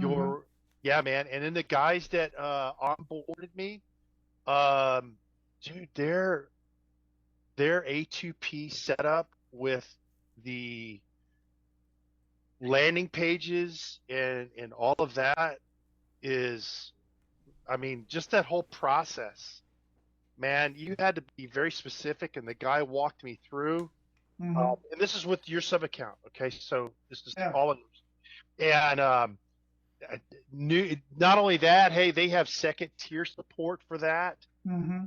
Mm-hmm. Yeah, man. And then the guys that onboarded me, um, dude, their A2P setup with the landing pages and all of that is, I mean, just that whole process, man. You had to be very specific, and the guy walked me through. Mm-hmm. And this is with your sub account, okay? So this is Yeah. all in, and new. Not only that, hey, they have second tier support for that. Mm-hmm.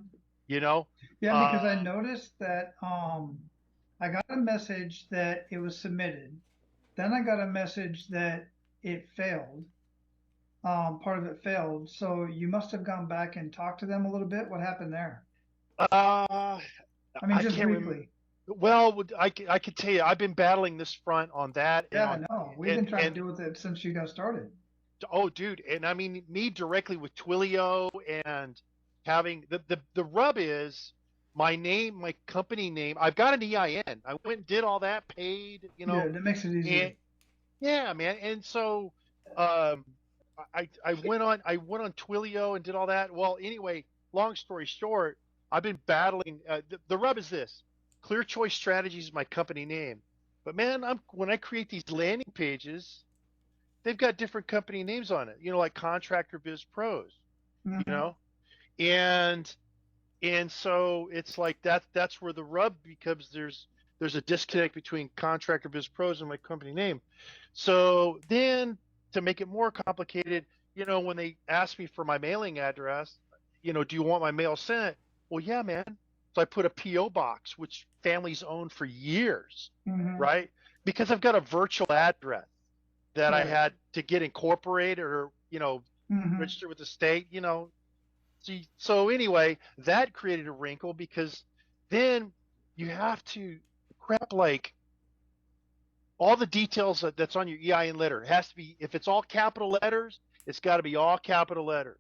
You know, Yeah, uh, because I noticed that I got a message that it was submitted. Then I got a message that it failed. Part of it failed. So you must have gone back and talked to them a little bit. What happened there? uh, I mean, I just can't remember. briefly. Well, I could tell you, I've been battling this front on that and Yeah, I on know. We've been and trying to deal with it since you got started. oh, dude, and I mean me directly with Twilio and having the rub is my name, my company name. I've got an EIN. I went and did all that, paid, Yeah, that makes it and easier. yeah, man. And so um, I went on Twilio and did all that. Well, anyway, long story short, I've been battling. The rub is this: Clear Choice Strategies is my company name, but man, when I create these landing pages, they've got different company names on it. Like Contractor Biz Pros. You Hmm. know, and so it's like that's where the rub becomes. There's a disconnect between Contractor Biz Pros and my company name. So then, to make it more complicated, when they ask me for my mailing address, do you want my mail sent? Well, yeah, man. So I put a PO box, which families own for years, Hmm. right? Because I've got a virtual address that I Right. had to get incorporated or Hmm. register with the state. So anyway, that created a wrinkle because then you have to crap like all the details that's on your EIN letter. It has to be, if it's all capital letters, it's got to be all capital letters.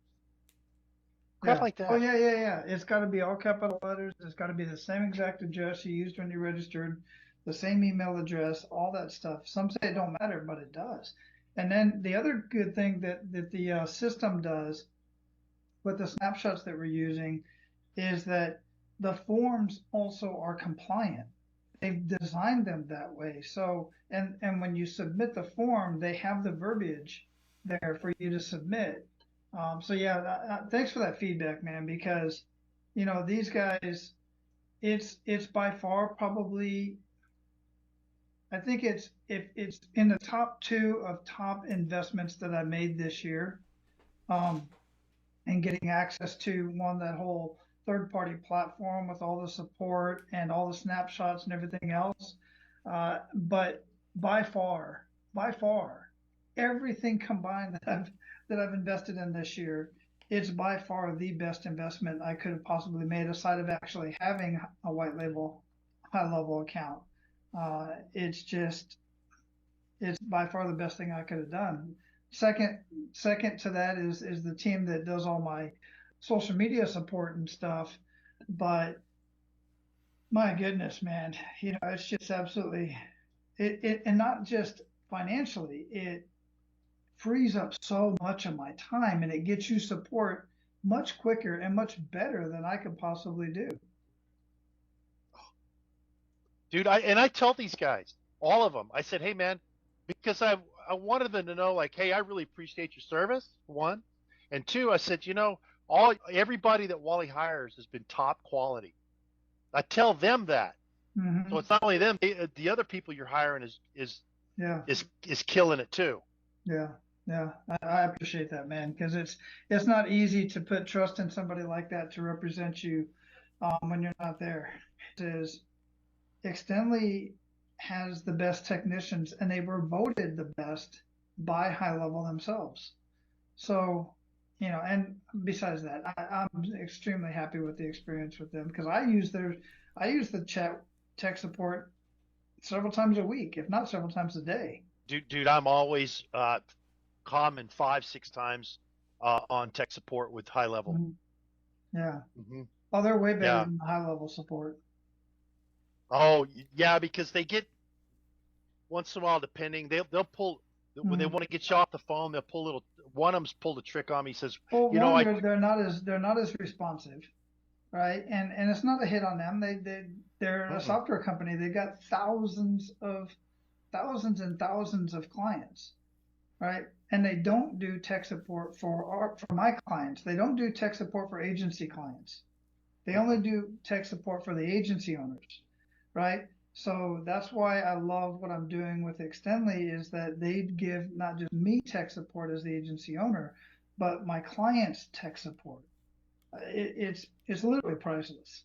Crap Yeah. like Oh, that. yeah, yeah, yeah. It's got to be all capital letters. It's got to be the same exact address you used when you registered, the same email address, all that stuff. Some say it don't matter, but it does. And then the other good thing that the system does with the snapshots that we're using is that the forms also are compliant. They've designed them that way. So, and when you submit the form, they have the verbiage there for you to submit. So yeah, thanks for that feedback, man. Because these guys, it's by far probably, I think it's in the top two of top investments that I made this year. Um, and getting access to that whole third party platform with all the support and all the snapshots and everything else. But by far, everything combined that I've invested in this year, it's by far the best investment I could have possibly made, aside of actually having a white label high level account. It's just it's by far the best thing I could have done. Second, second to that is the team that does all my social media support and stuff. But my goodness, man, it's just absolutely it and not just financially, it frees up so much of my time and it gets you support much quicker and much better than I could possibly do. Dude, I tell these guys, all of them, I said, hey, man, because I wanted them to know, like, hey, I really appreciate your service, one. And two, I said, everybody that Wally hires has been top quality. I tell them that. So Hmm. it's not only them, the other people you're hiring Yeah, is killing it too. yeah, yeah. I appreciate that, man, because it's not easy to put trust in somebody like that to represent you when you're not there. It is Extendly has the best technicians, and they were voted the best by High Level themselves. So, and besides that, I'm extremely happy with the experience with them because I use the chat tech support several times a week, if not several times a day. Dude, I'm always common 5, 6 times on tech support with high level. Mhm. Yeah. Hmm. Oh, they're way better Yeah. than the High Level support. Oh, yeah, because they get once in a while, depending, they'll pull. when they want to get you off the phone, they'll pull a little. One of them's pulled a trick on me. He says, Well, you know, one, they're not as responsive, right? And it's not a hit on them. They're a mm-mm. software company. They got thousands and thousands of clients, right? And they don't do tech support for my clients. They don't do tech support for agency clients. They only do tech support for the agency owners, right? So that's why I love what I'm doing with Extendly is that they give not just me tech support as the agency owner, but my clients tech support. It's literally priceless.